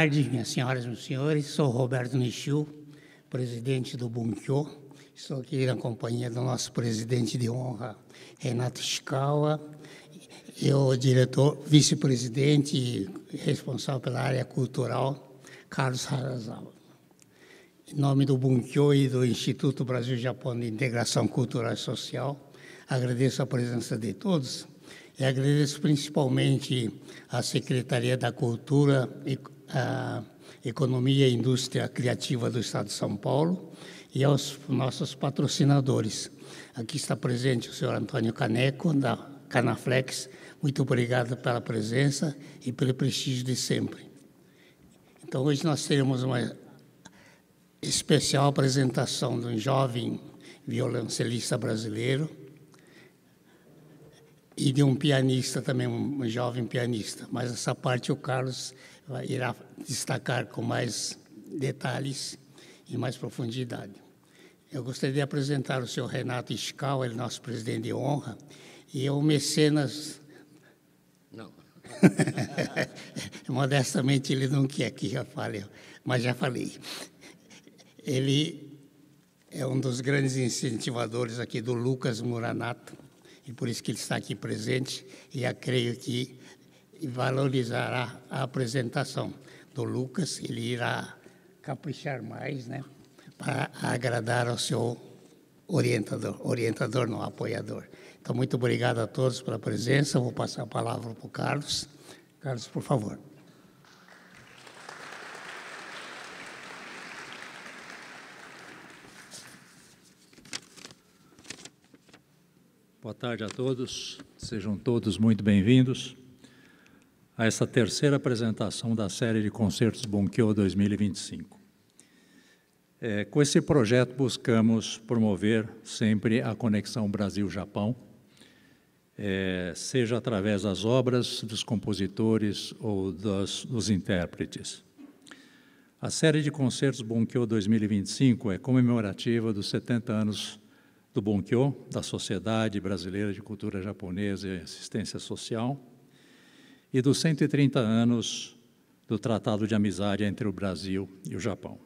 tarde, minhas senhoras e meus senhores. Sou Roberto Nishio, presidente do Bunkyo. Estou aqui na companhia do nosso presidente de honra, Renato Ishikawa, e o diretor, vice-presidente e responsável pela área cultural, Carlos Harazawa. Em nome do Bunkyo e do Instituto Brasil-Japão de Integração Cultural e Social, agradeço a presença de todos e agradeço principalmente à Secretaria da Cultura e Economia e Indústria Criativa do Estado de São Paulo e aos nossos patrocinadores. Aqui está presente o senhor Antônio Caneco, da Canaflex. Muito obrigado pela presença e pelo prestígio de sempre. Então, hoje nós teremos uma especial apresentação de um jovem violoncelista brasileiro e de um pianista também, um jovem pianista. Mas essa parte o Carlos irá destacar com mais detalhes e mais profundidade. Eu gostaria de apresentar o senhor Renato Ishikawa, ele é nosso presidente de honra, e é o mecenas... Não. Modestamente ele não quer que já fale, mas já falei. Ele é um dos grandes incentivadores aqui do Lucas Muranato, e por isso que ele está aqui presente, e eu creio que valorizará a apresentação do Lucas. Ele irá caprichar mais, né, para agradar ao seu orientador não, apoiador. Então, muito obrigado a todos pela presença. Vou passar a palavra para o Carlos. Carlos, por favor. Boa tarde a todos, sejam todos muito bem-vindos a essa terceira apresentação da série de concertos Bunkyo 2025. Com esse projeto buscamos promover sempre a conexão Brasil-Japão, seja através das obras dos compositores ou dos intérpretes. A série de concertos Bunkyo 2025 é comemorativa dos 70 anos do Bunkyo, da Sociedade Brasileira de Cultura Japonesa e Assistência Social, e dos 130 anos do Tratado de Amizade entre o Brasil e o Japão.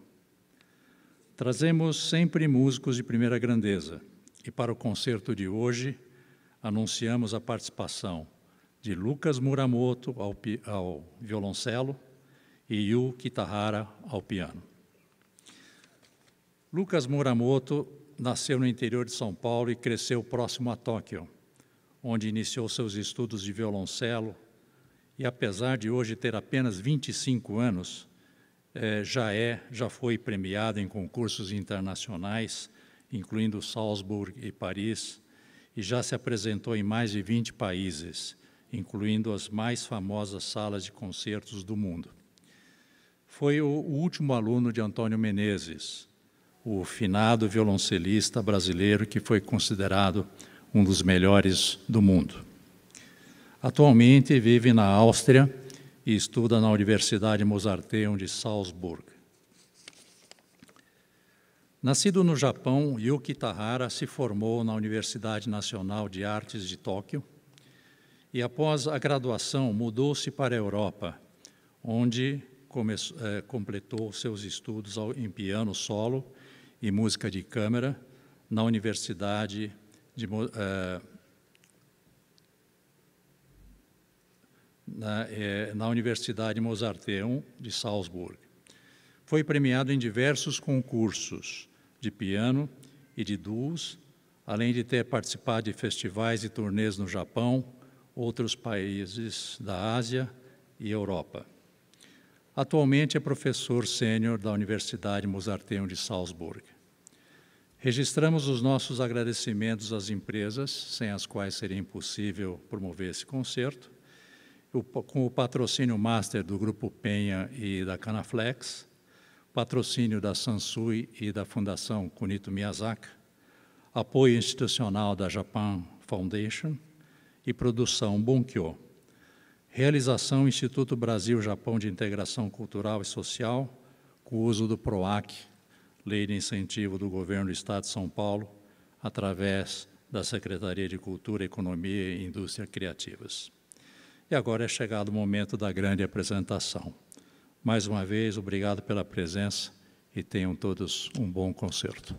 Trazemos sempre músicos de primeira grandeza, e para o concerto de hoje, anunciamos a participação de Lucas Muramoto ao violoncelo e Yu Kitahara ao piano. Lucas Muramoto nasceu no interior de São Paulo e cresceu próximo a Tóquio, onde iniciou seus estudos de violoncelo e, apesar de hoje ter apenas 25 anos, já foi premiado em concursos internacionais, incluindo Salzburg e Paris, e já se apresentou em mais de 20 países, incluindo as mais famosas salas de concertos do mundo. Foi o último aluno de Antônio Menezes, o finado violoncelista brasileiro que foi considerado um dos melhores do mundo. Atualmente vive na Áustria e estuda na Universidade Mozarteum de Salzburg. Nascido no Japão, Yu Kitahara se formou na Universidade Nacional de Artes de Tóquio e, após a graduação, mudou-se para a Europa, onde completou seus estudos em piano solo e música de câmara na Universidade Mozarteum de Salzburg. Foi premiado em diversos concursos de piano e de duos, além de ter participado de festivais e turnês no Japão, outros países da Ásia e Europa. Atualmente é professor sênior da Universidade Mozarteum de Salzburg. Registramos os nossos agradecimentos às empresas, sem as quais seria impossível promover esse concerto, com o patrocínio master do Grupo Penha e da Canaflex, patrocínio da Sansui e da Fundação Kunito Miyazaki, apoio institucional da Japan Foundation e produção Bunkyo. Realização Instituto Brasil-Japão de Integração Cultural e Social, com o uso do PROAC, Lei de Incentivo do Governo do Estado de São Paulo, através da Secretaria de Cultura, Economia e Indústria Criativas. E agora é chegado o momento da grande apresentação Mais uma vez, obrigado pela presença e tenham todos um bom concerto.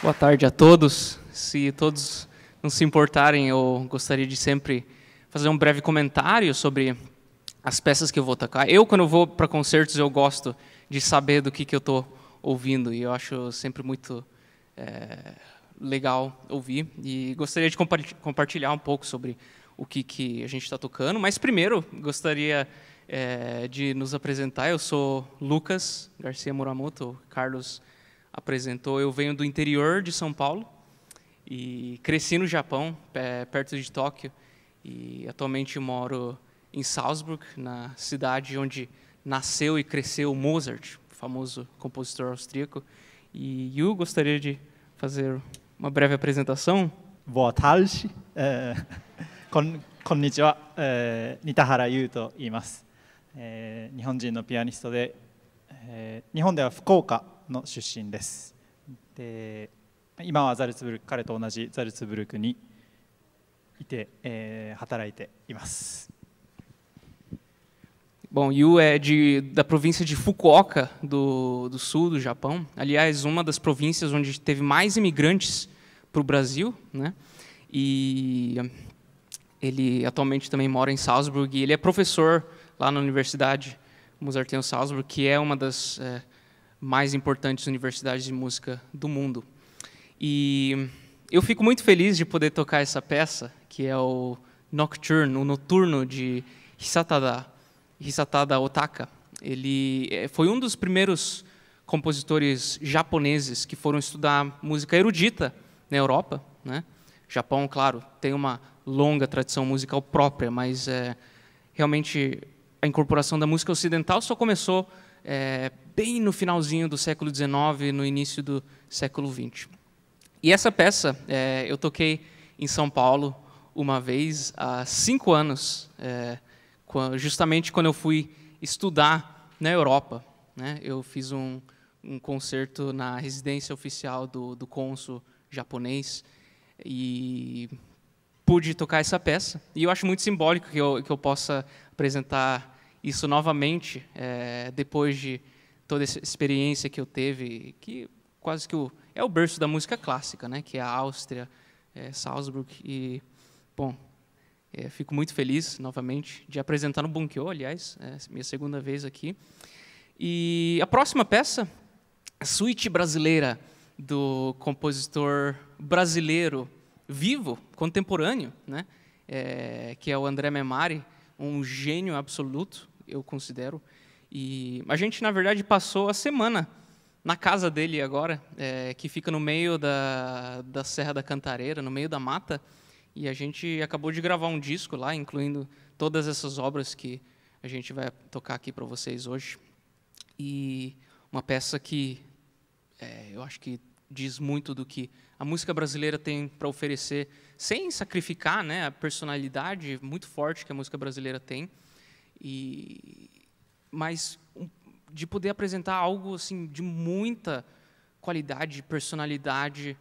Boa tarde a todos. Se todos não se importarem, eu gostaria de sempre fazer um breve comentário sobre as peças que eu vou tocar. Quando eu vou para concertos, eu gosto de saber do que eu estou ouvindo, e eu acho sempre muito legal ouvir. E gostaria de compartilhar um pouco sobre o que a gente está tocando, mas primeiro gostaria de nos apresentar. Eu sou Lucas Garcia Muramoto, o Carlos apresentou. Eu venho do interior de São Paulo e cresci no Japão, perto de Tóquio, e atualmente moro em Salzburg, na cidade onde nasceu e cresceu Mozart, o famoso compositor austríaco. E Yu gostaria de fazer uma breve apresentação. Boa tarde. Konnichiwa. Nitahara Yu と言います。日本人のピアニストで、日本では福岡の出身です。で、今はザルツブルク、彼と同じザルツブルクにいて、働いています。Bom, Yu é da província de Fukuoka, do sul do Japão. Aliás, uma das províncias onde teve mais imigrantes para o Brasil, né? E ele atualmente também mora em Salzburg e ele é professor lá na Universidade Mozarteum Salzburg, que é uma das mais importantes universidades de música do mundo. E eu fico muito feliz de poder tocar essa peça, que é o Nocturne, o Noturno de Hisatada Otaka. Ele foi um dos primeiros compositores japoneses que foram estudar música erudita na Europa, né? O Japão, claro, tem uma longa tradição musical própria, mas realmente a incorporação da música ocidental só começou bem no finalzinho do século XIX, no início do século XX. E essa peça eu toquei em São Paulo uma vez, há 5 anos, justamente quando eu fui estudar na Europa, né? Eu fiz um concerto na residência oficial do cônsul japonês e pude tocar essa peça. E eu acho muito simbólico que eu possa apresentar isso novamente, depois de toda essa experiência que eu teve, que quase que é o berço da música clássica, né? Que é a Áustria, Salzburg. E, bom, fico muito feliz, novamente, de apresentar no Bunkyo, aliás, minha segunda vez aqui. E a próxima peça, a Suíte Brasileira, do compositor brasileiro vivo, contemporâneo, né? Que é o André Memari, um gênio absoluto, eu considero. E a gente, na verdade, passou a semana na casa dele agora, que fica no meio da Serra da Cantareira, no meio da mata, e a gente acabou de gravar um disco lá, incluindo todas essas obras que a gente vai tocar aqui para vocês hoje. E uma peça que eu acho que diz muito do que a música brasileira tem para oferecer, sem sacrificar, né, a personalidade muito forte que a música brasileira tem, mas de poder apresentar algo assim de muita qualidade, personalidade,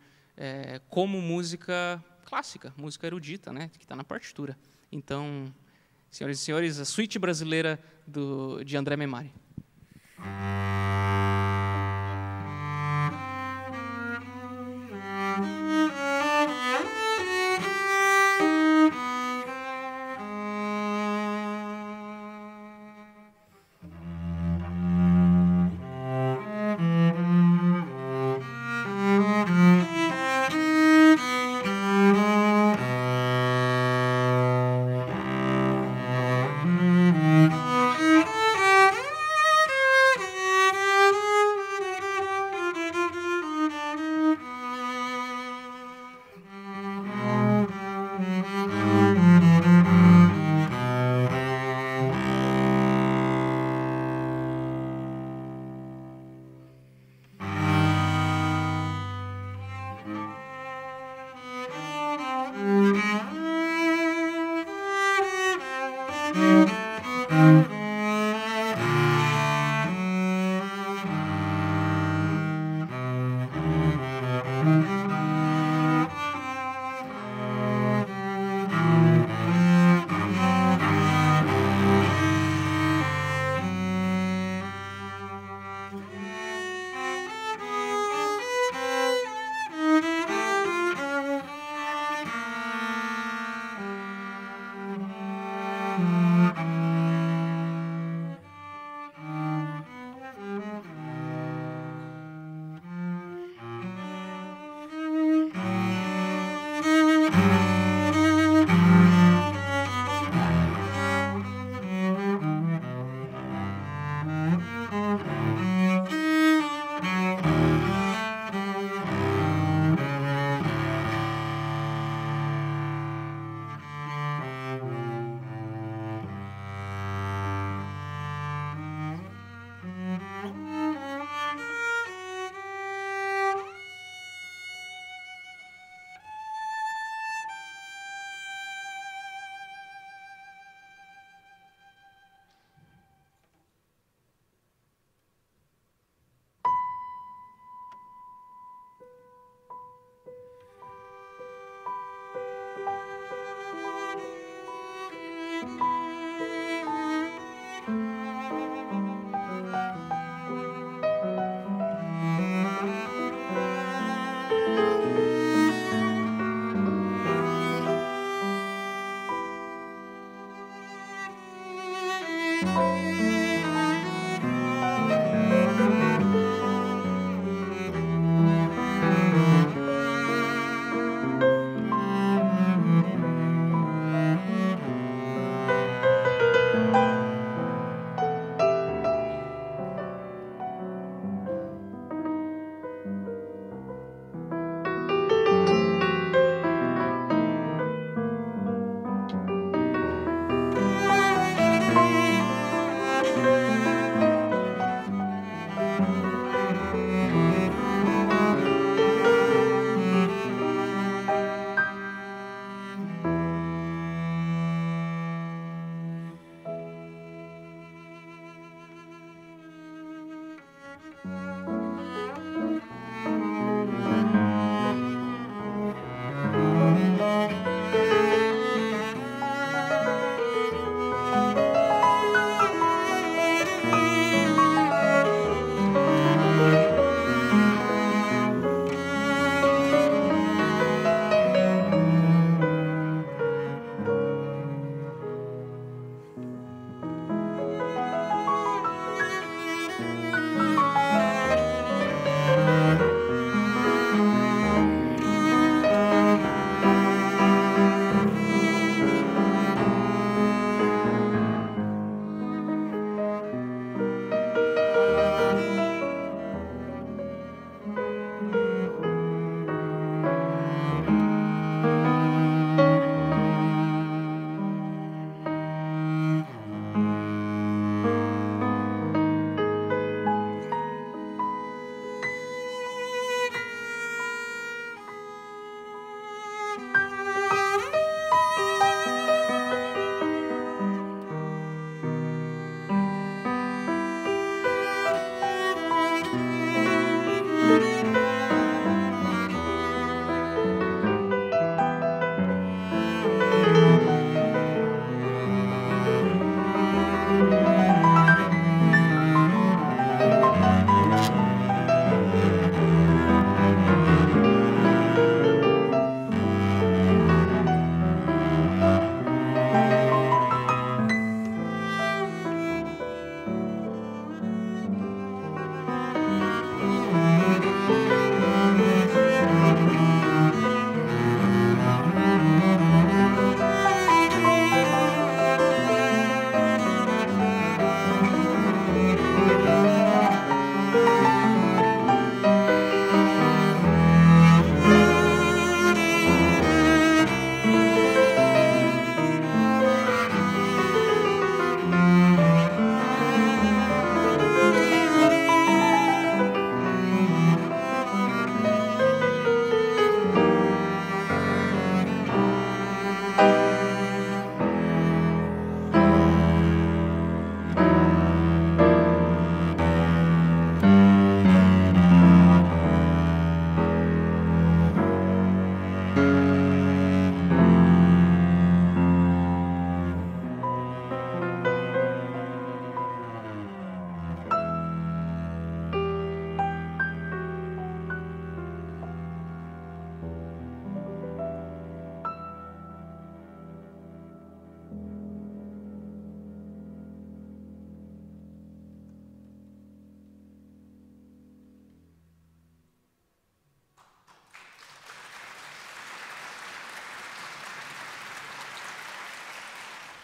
como música clássica, música erudita, né, que está na partitura. Então, senhoras e senhores, a Suíte Brasileira de André Memari.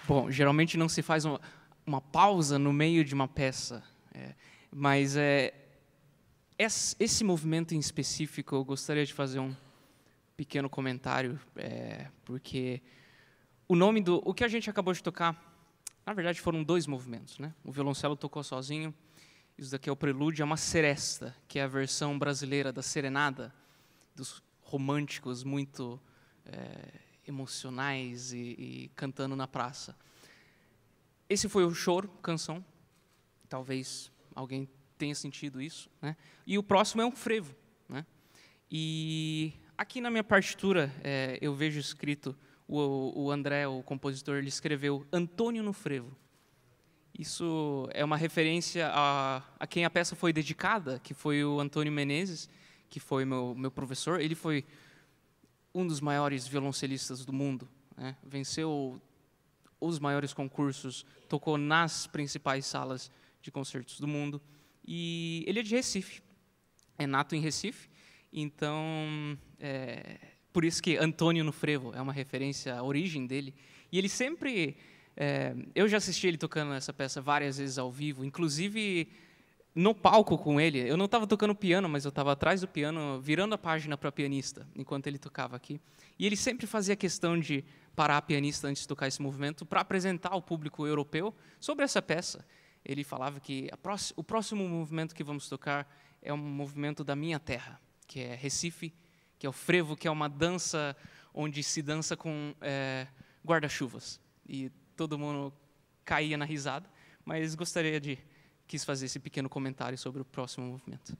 Bom, geralmente não se faz uma pausa no meio de uma peça, mas esse movimento em específico eu gostaria de fazer um pequeno comentário, porque o que a gente acabou de tocar, na verdade foram dois movimentos, né? O violoncelo tocou sozinho, isso daqui é o prelúdio, é uma seresta, que é a versão brasileira da serenada, dos românticos muito emocionais e cantando na praça. Esse foi o choro, canção. Talvez alguém tenha sentido isso, né? E o próximo é um frevo, né? E aqui na minha partitura eu vejo escrito, o André, o compositor, ele escreveu Antônio no frevo. Isso é uma referência a quem a peça foi dedicada, que foi o Antônio Menezes, que foi meu professor. Ele foi um dos maiores violoncelistas do mundo, né? Venceu os maiores concursos, tocou nas principais salas de concertos do mundo. E ele é de Recife, é nato em Recife, então, por isso que Antônio no Frevo é uma referência à origem dele. E ele sempre... eu já assisti ele tocando essa peça várias vezes ao vivo, inclusive no palco com ele. Eu não estava tocando piano, mas eu estava atrás do piano, virando a página para pianista, enquanto ele tocava aqui. E ele sempre fazia questão de parar a pianista antes de tocar esse movimento para apresentar ao público europeu sobre essa peça. Ele falava que o próximo movimento que vamos tocar é um movimento da minha terra, que é Recife, que é o frevo, que é uma dança onde se dança com guarda-chuvas. E todo mundo caía na risada, mas quis fazer esse pequeno comentário sobre o próximo movimento.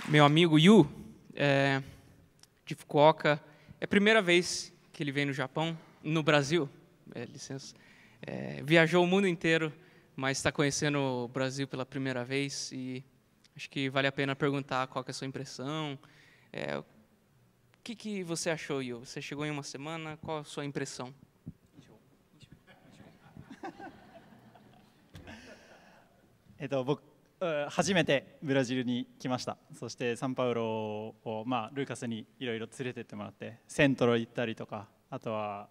Meu amigo Yu, de Fukuoka, é a primeira vez que ele vem no Japão, no Brasil, licença. Viajou o mundo inteiro, mas está conhecendo o Brasil pela primeira vez e acho que vale a pena perguntar qual que é a sua impressão. O que você achou, Yu? Você chegou em uma semana, qual a sua impressão? 僕初めてブラジルに来ました。そしてサンパウロを、ルーカスにいろいろ連れてってもらってセントロ行ったりとか、あとは、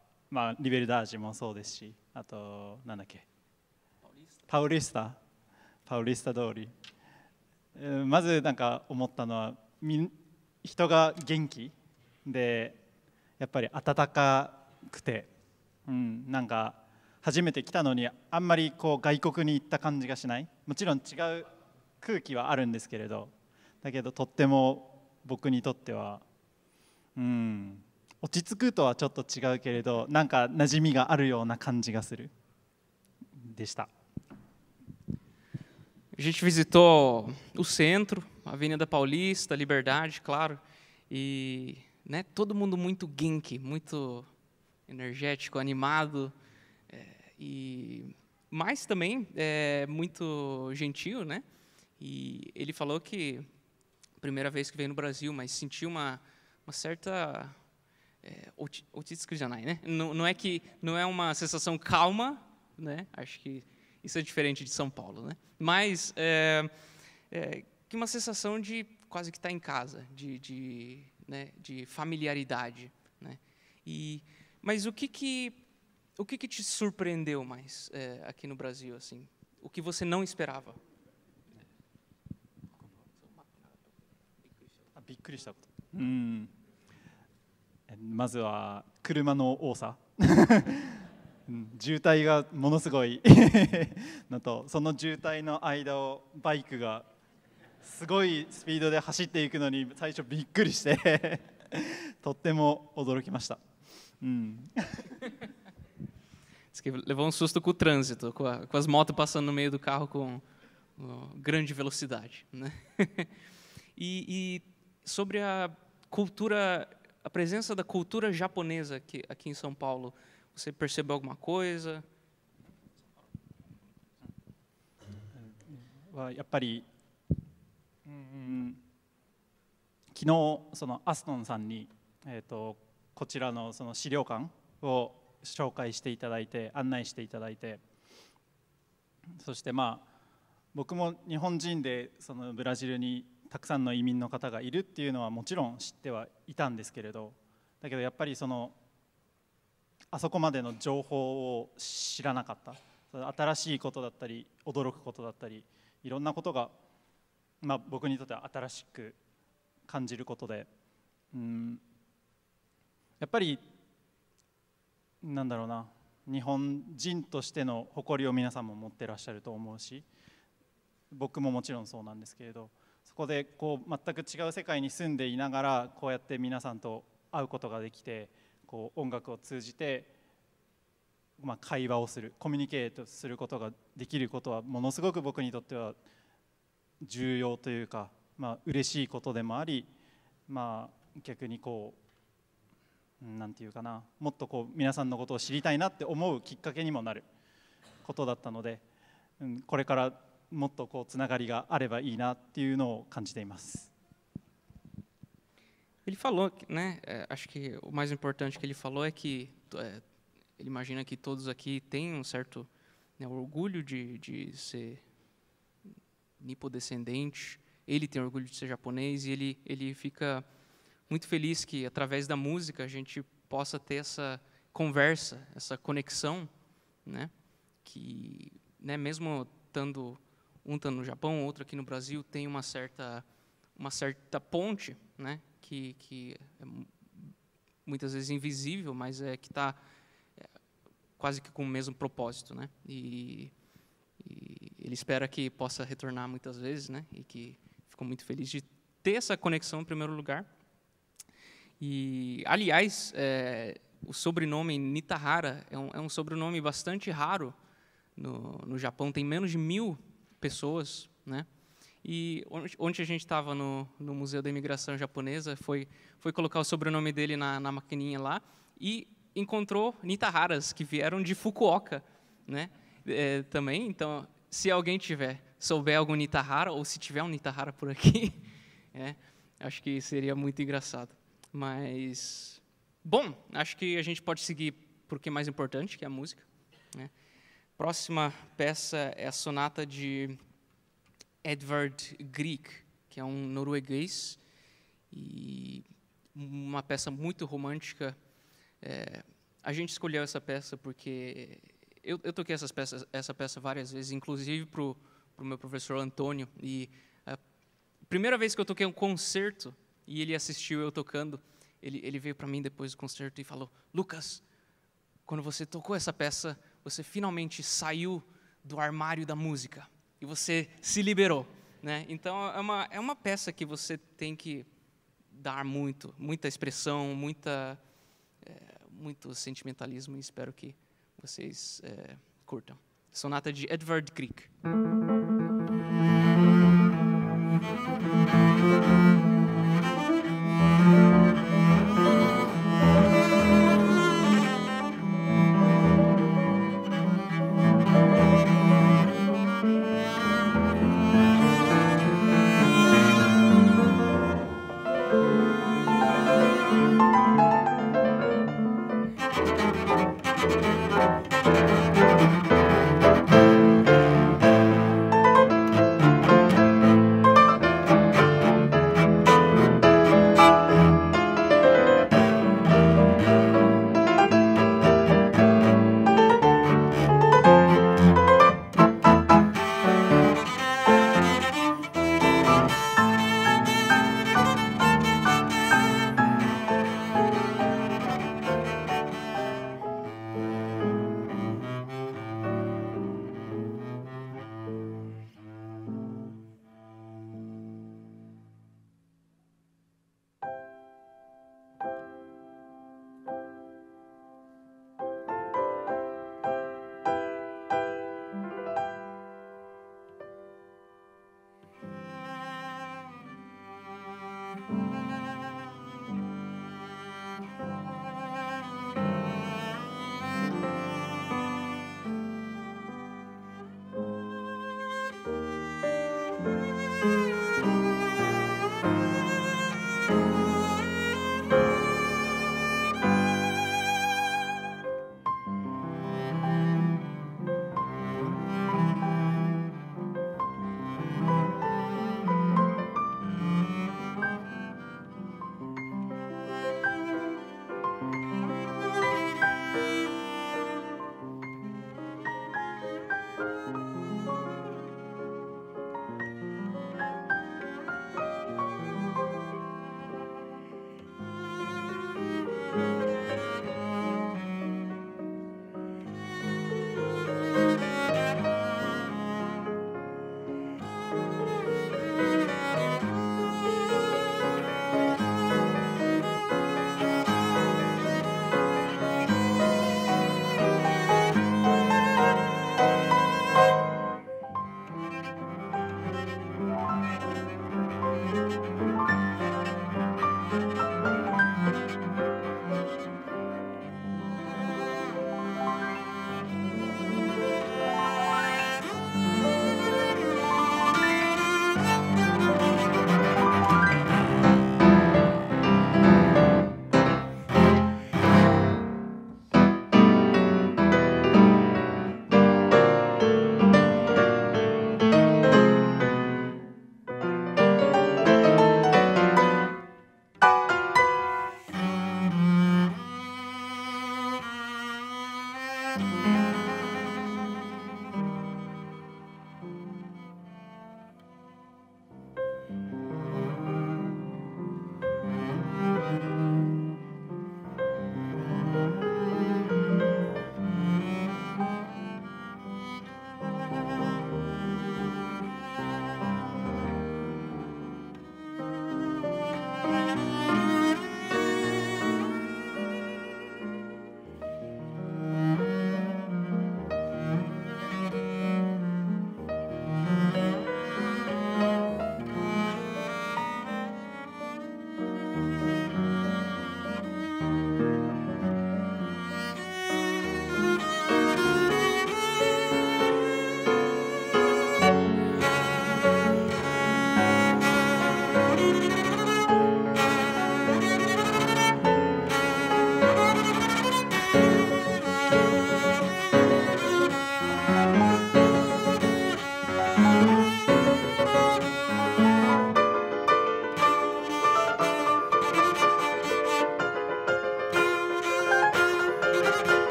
リベルダージもそうですし、あとなんだっけ、パウリスタ通り、まずなんか思ったのは人が元気でやっぱり温かくて、なんか初めて来たのにあんまりこう外国に行った感じがしない。もちろん違う空気はあるんですけれど、だけどとっても僕にとっては、落ち着くとはちょっと違うけれど、なんか馴染みがあるような感じがするでした。A gente visitou o centro, a Avenida Paulista, Liberdade, claro, e todo mundo muito genki, muito energético, animado, mas também muito gentil, né? E ele falou que primeira vez que veio no Brasil, mas sentiu uma certa otitsukujanai, né? Não é uma sensação calma, né? Acho que isso é diferente de São Paulo, né? Mas que uma sensação de quase que estar em casa, de familiaridade, né? Mas o que te surpreendeu mais aqui no Brasil, assim? O que você não esperava? びっくりしたこと。まずは車の多さ。渋滞がものすごいのと、その渋滞の間をバイクがすごいスピードで走っていくのに最初びっくりしてとっても驚きました。Diz que levou um susto com o trânsito, com as motos passando no meio do carro com grande velocidade, né? E sobre a cultura, a presença da cultura japonesa aqui em São Paulo, você percebeu alguma coisa? やっぱり、昨日そのアストンさんに、こちらのその資料館を紹介していただいて、案内していただいて、そして僕も日本人でそのブラジルにたくさんの移民の方がいるっていうのはもちろん知ってはいたんですけれど、だけどやっぱりあそこまでの情報を知らなかった。新しいことだったり驚くことだったりいろんなことが、僕にとっては新しく感じることで、やっぱりなんだろうな、日本人としての誇りを皆さんも持ってらっしゃると思うし、僕ももちろんそうなんですけれど、そこでこう全く違う世界に住んでいながらこうやって皆さんと会うことができて、こう音楽を通じて会話をする、コミュニケートすることができることはものすごく僕にとっては重要というか、嬉しいことでもあり、逆にこうなんていうかな、もっとこう皆さんのことを知りたいなって思うきっかけにもなることだったので、これからもっとこうつながりがあればいいなっていうのを感じています。Ele falou, né? Acho que o mais importante que ele falou é que ele imagina que todos aqui têm um certo, né, orgulho de ser nipodescendente. Ele tem orgulho de ser japonês e ele fica muito feliz que através da música a gente possa ter essa conversa, essa conexão, né? Que, né, mesmo estando um tá no Japão, outro aqui no Brasil, tem uma certa ponte, né? Que é muitas vezes invisível, mas que está quase que com o mesmo propósito, né? E ele espera que possa retornar muitas vezes, né? E que ficou muito feliz de ter essa conexão em primeiro lugar. E, aliás, o sobrenome Nitahara é um sobrenome bastante raro no Japão. Tem menos de 1000 pessoas, né? E onde a gente estava no Museu da Imigração Japonesa, foi colocar o sobrenome dele na maquininha lá e encontrou Nitaharas que vieram de Fukuoka, né? Também. Então, se alguém souber algum Nitahara, ou se tiver um Nitahara por aqui, acho que seria muito engraçado. Mas, bom, acho que a gente pode seguir por que é mais importante, que é a música, né? Próxima peça é a sonata de Edvard Grieg, que é um norueguês, e uma peça muito romântica. A gente escolheu essa peça porque eu toquei essa peça várias vezes, inclusive para o meu professor Antônio, e a primeira vez que eu toquei um concerto e ele assistiu eu tocando, ele veio para mim depois do concerto e falou: Lucas, quando você tocou essa peça, você finalmente saiu do armário da música e você se liberou, né? Então é uma peça que você tem que dar muita expressão, muito sentimentalismo, e espero que vocês curtam. Sonata de Edvard Grieg.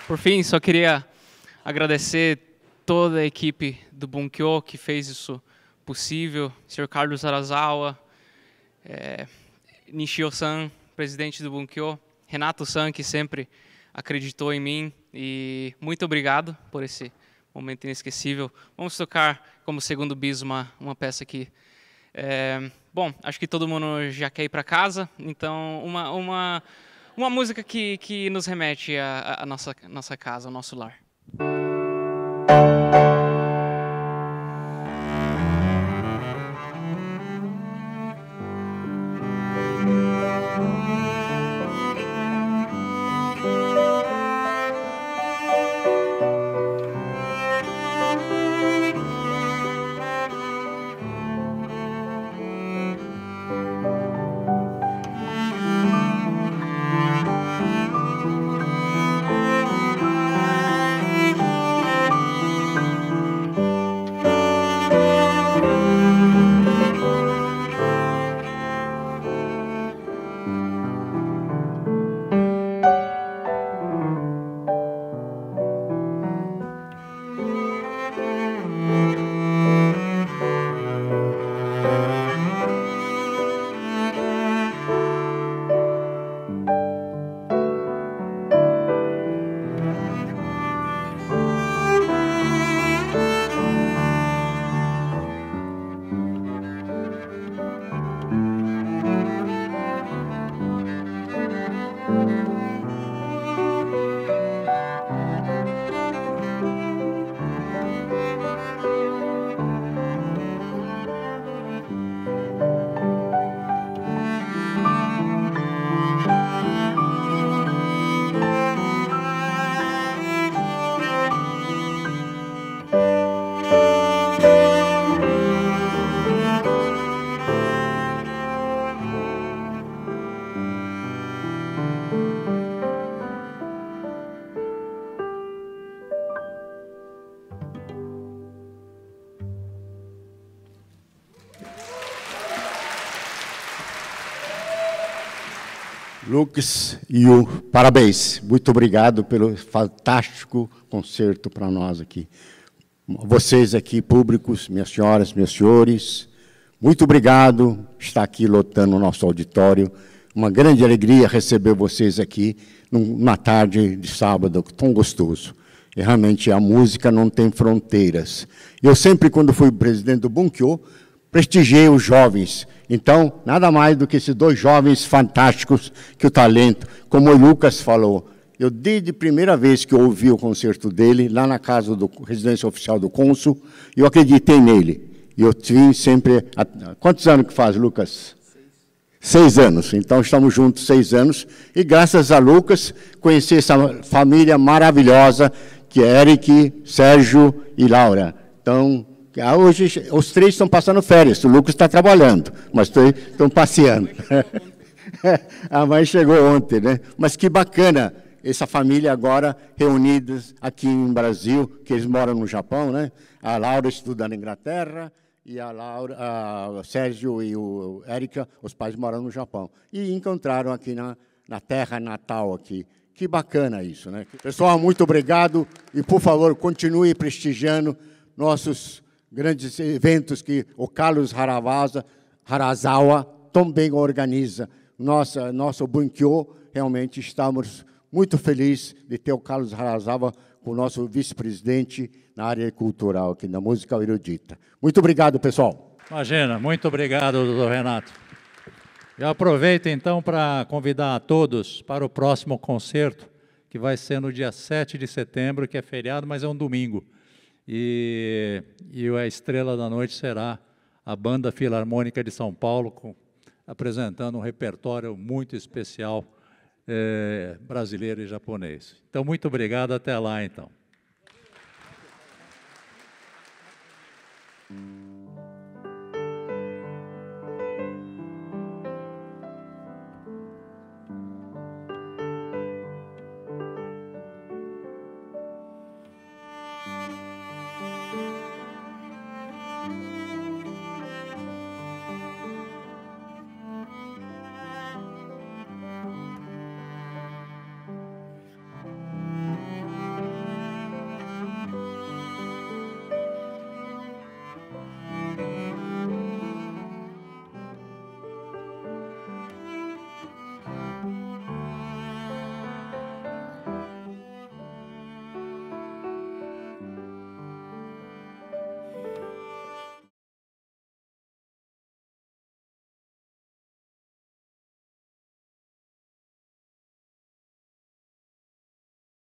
Por fim, só queria agradecer toda a equipe do Bunkyo que fez isso possível, Sr. Carlos Arazawa, Nishio-san, presidente do Bunkyo, Renato-san, que sempre acreditou em mim, e muito obrigado por esse momento inesquecível. Vamos tocar como segundo bis uma peça aqui. Bom, acho que todo mundo já quer ir para casa, então uma música que nos remete à nossa casa, ao nosso lar. Lucas e o parabéns. Muito obrigado pelo fantástico concerto para nós aqui. Vocês aqui, públicos, minhas senhoras, meus senhores, muito obrigado por estar aqui lotando o nosso auditório. Uma grande alegria receber vocês aqui numa tarde de sábado tão gostoso. E realmente a música não tem fronteiras. Eu sempre, quando fui presidente do Bunkyo, prestigiei os jovens. Então, nada mais do que esses dois jovens fantásticos que o talento, como o Lucas falou. Eu, desde a primeira vez que eu ouvi o concerto dele, lá na casa do residência oficial do cônsul, eu acreditei nele. E eu vim sempre... Quantos anos que faz, Lucas? 6 anos. Então, estamos juntos 6 anos. E, graças a Lucas, conheci essa família maravilhosa, que é Eric, Sérgio e Laura. Então, hoje, os 3 estão passando férias. O Lucas está trabalhando, mas estão passeando. A mãe chegou ontem, né? Mas que bacana essa família agora reunidas aqui em Brasil, que eles moram no Japão, né? A Laura estuda na Inglaterra e o Sérgio e o Érica, os pais moram no Japão. E encontraram aqui na terra natal aqui. Que bacana isso, né? Pessoal, muito obrigado e, por favor, continue prestigiando nossos grandes eventos que o Carlos Harazawa tão bem organiza. Nosso Bunkyo, realmente estamos muito felizes de ter o Carlos Harazawa como nosso vice-presidente na área cultural aqui, na música erudita. Muito obrigado, pessoal. Imagina, muito obrigado, doutor Renato. Eu aproveito, então, para convidar a todos para o próximo concerto, que vai ser no dia 7 de setembro, que é feriado, mas é um domingo. E a estrela da noite será a Banda Filarmônica de São Paulo, apresentando um repertório muito especial brasileiro e japonês. Então, muito obrigado, até lá, então.